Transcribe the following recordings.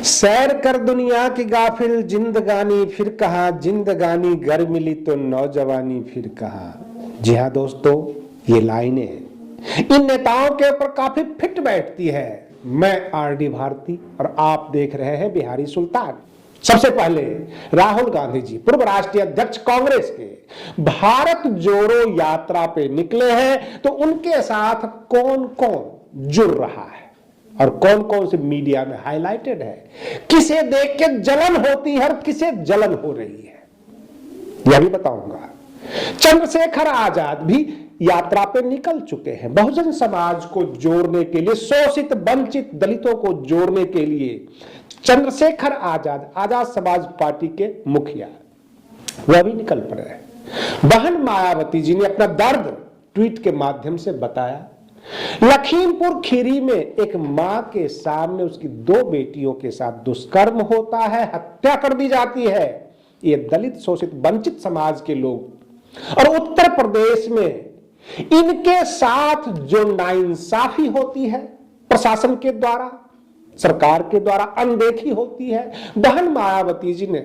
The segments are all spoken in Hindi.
सैर कर दुनिया की गाफिल जिंदगानी, फिर कहा जिंदगानी घर मिली तो नौजवानी, फिर कहा। जी हाँ दोस्तों, ये लाइनें इन नेताओं के ऊपर काफी फिट बैठती है। मैं आरडी भारती और आप देख रहे हैं बिहारी सुल्तान। सबसे पहले राहुल गांधी जी, पूर्व राष्ट्रीय अध्यक्ष कांग्रेस के, भारत जोड़ो यात्रा पे निकले हैं, तो उनके साथ कौन कौन जुड़ रहा है और कौन कौन से मीडिया में हाईलाइटेड है, किसे देख के जलन होती है और किसे जलन हो रही है, यह भी बताऊंगा। चंद्रशेखर आजाद भी यात्रा पे निकल चुके हैं। बहुजन समाज को जोड़ने के लिए, शोषित वंचित दलितों को जोड़ने के लिए चंद्रशेखर आजाद, आजाद समाज पार्टी के मुखिया, वह भी निकल पड़े हैं। बहन मायावती जी ने अपना दर्द ट्वीट के माध्यम से बताया। लखीमपुर खीरी में एक मां के सामने उसकी 2 बेटियों के साथ दुष्कर्म होता है, हत्या कर दी जाती है। ये दलित शोषित वंचित समाज के लोग, और उत्तर प्रदेश में इनके साथ जो नाइंसाफी होती है, प्रशासन के द्वारा, सरकार के द्वारा अनदेखी होती है, बहन मायावती जी ने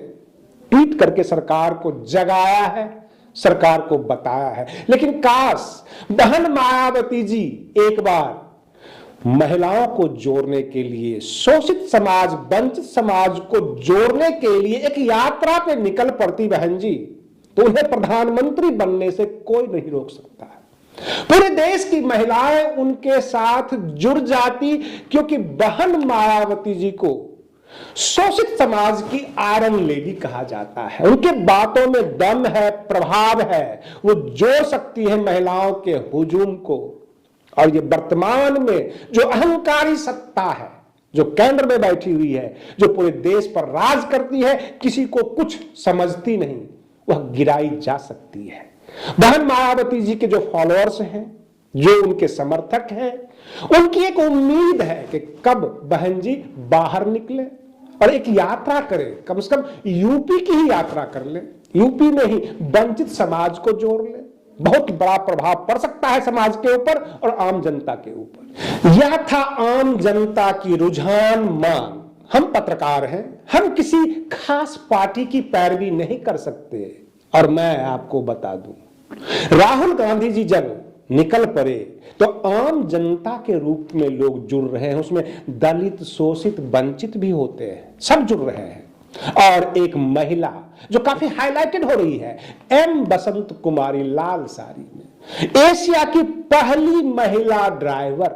ट्वीट करके सरकार को जगाया है, सरकार को बताया है। लेकिन काश बहन मायावती जी एक बार महिलाओं को जोड़ने के लिए, शोषित समाज, वंचित समाज को जोड़ने के लिए एक यात्रा पे निकल पड़ती बहन जी, तो उन्हें प्रधानमंत्री बनने से कोई नहीं रोक सकता। पूरे देश की महिलाएं उनके साथ जुड़ जाती, क्योंकि बहन मायावती जी को शोषित समाज की आयरन लेडी कहा जाता है। उनके बातों में दम है, प्रभाव है, वो जोड़ सकती है महिलाओं के हुजूम को। और ये वर्तमान में जो अहंकारी सत्ता है, जो केंद्र में बैठी हुई है, जो पूरे देश पर राज करती है, किसी को कुछ समझती नहीं, वह गिराई जा सकती है। बहन मायावती जी के जो फॉलोअर्स हैं, जो उनके समर्थक हैं, उनकी एक उम्मीद है कि कब बहन जी बाहर निकले और एक यात्रा करें, कम से कम यूपी की ही यात्रा कर ले, यूपी में ही वंचित समाज को जोड़ ले। बहुत बड़ा प्रभाव पड़ सकता है समाज के ऊपर और आम जनता के ऊपर। यह था आम जनता की रुझान मांग। हम पत्रकार हैं, हम किसी खास पार्टी की पैरवी नहीं कर सकते। और मैं आपको बता दूं, राहुल गांधी जी जब निकल पड़े तो आम जनता के रूप में लोग जुड़ रहे हैं, उसमें दलित, शोषित, वंचित भी होते हैं, सब जुड़ रहे हैं। और एक महिला जो काफी हाईलाइटेड हो रही है, एम बसंत कुमारी, लाल साड़ी में, एशिया की पहली महिला ड्राइवर।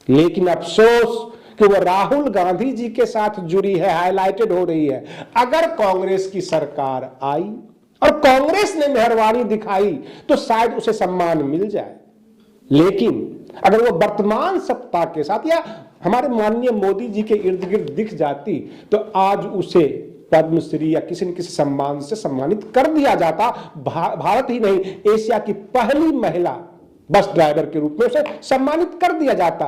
लेकिन अफसोस कि वो राहुल गांधी जी के साथ जुड़ी है, हाईलाइटेड हो रही है। अगर कांग्रेस की सरकार आई और कांग्रेस ने मेहरबानी दिखाई तो शायद उसे सम्मान मिल जाए। लेकिन अगर वो वर्तमान सत्ता के साथ या हमारे माननीय मोदी जी के इर्द गिर्द दिख जाती तो आज उसे पद्मश्री या किसी न किसी सम्मान से सम्मानित कर दिया जाता। भारत ही नहीं, एशिया की पहली महिला बस ड्राइवर के रूप में उसे सम्मानित कर दिया जाता।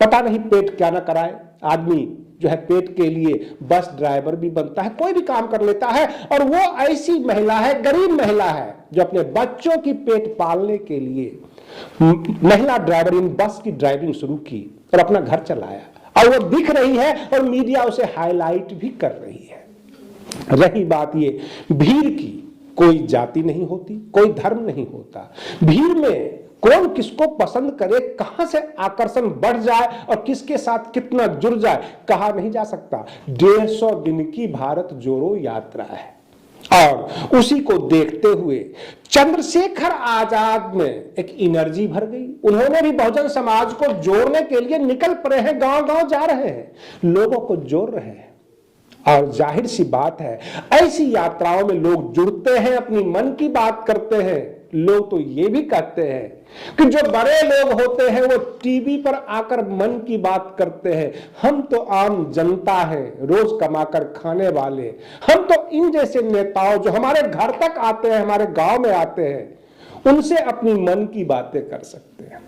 पता नहीं पेट क्या ना कराए आदमी, जो है पेट के लिए बस ड्राइवर भी बनता है, कोई भी काम कर लेता है। और वो ऐसी महिला है, गरीब महिला है, जो अपने बच्चों की पेट पालने के लिए महिला ड्राइवर इन बस की ड्राइविंग शुरू की और अपना घर चलाया। और वो दिख रही है और मीडिया उसे हाईलाइट भी कर रही है। रही बात ये भीड़ की, कोई जाति नहीं होती, कोई धर्म नहीं होता। भीड़ में कौन किसको पसंद करे, कहां से आकर्षण बढ़ जाए और किसके साथ कितना जुड़ जाए, कहा नहीं जा सकता। 150 दिन की भारत जोड़ो यात्रा है और उसी को देखते हुए चंद्रशेखर आजाद में एक एनर्जी भर गई। उन्होंने भी बहुजन समाज को जोड़ने के लिए निकल पड़े हैं, गांव गांव जा रहे हैं, लोगों को जोड़ रहे हैं। और जाहिर सी बात है, ऐसी यात्राओं में लोग जुड़ते हैं, अपनी मन की बात करते हैं। लोग तो ये भी कहते हैं कि जो बड़े लोग होते हैं वो टीवी पर आकर मन की बात करते हैं, हम तो आम जनता हैं, रोज कमाकर खाने वाले, हम तो इन जैसे नेताओं जो हमारे घर तक आते हैं, हमारे गांव में आते हैं, उनसे अपनी मन की बातें कर सकते हैं।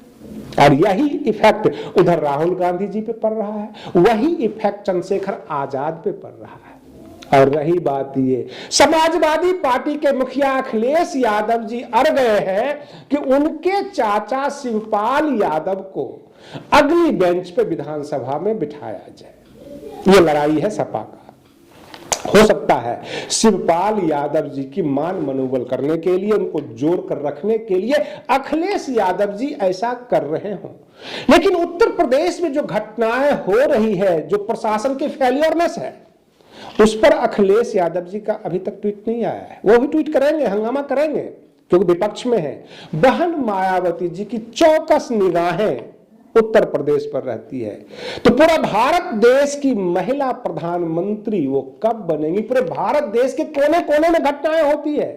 और यही इफेक्ट उधर राहुल गांधी जी पे पड़ रहा है, वही इफेक्ट चंद्रशेखर आजाद पे पड़ रहा है। और रही बात ये, समाजवादी पार्टी के मुखिया अखिलेश यादव जी अड़ गए हैं कि उनके चाचा शिवपाल यादव को अगली बेंच पे विधानसभा में बिठाया जाए। ये लड़ाई है सपा का। हो सकता है शिवपाल यादव जी की मान मनोबल करने के लिए, उनको जोड़ कर रखने के लिए अखिलेश यादव जी ऐसा कर रहे हों, लेकिन उत्तर प्रदेश में जो घटनाएं हो रही है, जो प्रशासन की फेलियरनेस है, उस पर अखिलेश यादव जी का अभी तक ट्वीट नहीं आया है। वो भी ट्वीट करेंगे, हंगामा करेंगे, क्योंकि विपक्ष में है। बहन मायावती जी की चौकस निगाहें उत्तर प्रदेश पर रहती है, तो पूरा भारत देश की महिला प्रधानमंत्री वो कब बनेंगी? पूरे भारत देश के कोने कोने में घटनाएं होती है।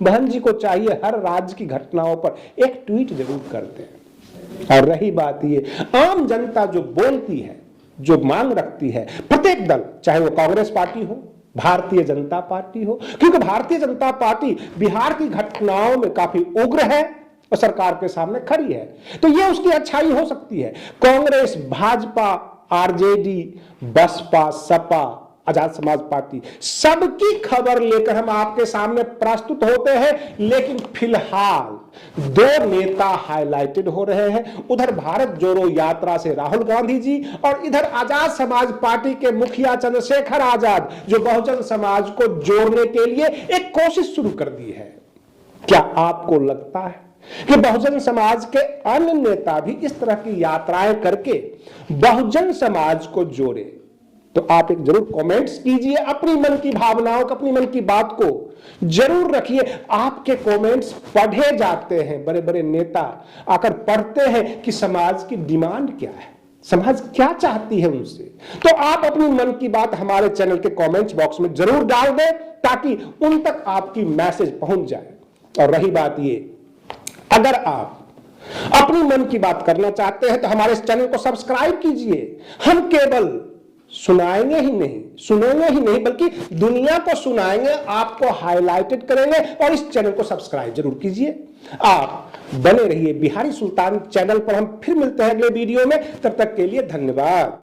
बहन जी को चाहिए हर राज्य की घटनाओं पर एक ट्वीट जरूर करते हैं। और रही बात ये, आम जनता जो बोलती है, जो मांग रखती है, प्रत्येक दल, चाहे वो कांग्रेस पार्टी हो, भारतीय जनता पार्टी हो, क्योंकि भारतीय जनता पार्टी बिहार की घटनाओं में काफी उग्र है और सरकार के सामने खड़ी है, तो यह उसकी अच्छाई हो सकती है। कांग्रेस, भाजपा, आरजेडी, बसपा, सपा, आजाद समाज पार्टी, सबकी खबर लेकर हम आपके सामने प्रस्तुत होते हैं, लेकिन फिलहाल दो नेता हाईलाइटेड हो रहे हैं। उधर भारत जोड़ो यात्रा से राहुल गांधी जी, और इधर आजाद समाज पार्टी के मुखिया चंद्रशेखर आजाद, जो बहुजन समाज को जोड़ने के लिए एक कोशिश शुरू कर दी है। क्या आपको लगता है कि बहुजन समाज के अन्य नेता भी इस तरह की यात्राएं करके बहुजन समाज को जोड़े? तो आप एक जरूर कमेंट्स कीजिए, अपनी मन की भावनाओं को, अपनी मन की बात को जरूर रखिए। आपके कमेंट्स पढ़े जाते हैं, बड़े बड़े नेता आकर पढ़ते हैं कि समाज की डिमांड क्या है, समाज क्या चाहती है उनसे। तो आप अपनी मन की बात हमारे चैनल के कमेंट्स बॉक्स में जरूर डाल दें, ताकि उन तक आपकी मैसेज पहुंच जाए। और रही बात ये, अगर आप अपनी मन की बात करना चाहते हैं तो हमारे इस चैनल को सब्सक्राइब कीजिए। हम केवल सुनाएंगे ही नहीं, सुनेंगे ही नहीं, बल्कि दुनिया को सुनाएंगे, आपको हाईलाइटेड करेंगे। और इस चैनल को सब्सक्राइब जरूर कीजिए। आप बने रहिए बिहारी सुल्तान चैनल पर। हम फिर मिलते हैं अगले वीडियो में, तब तक के लिए धन्यवाद।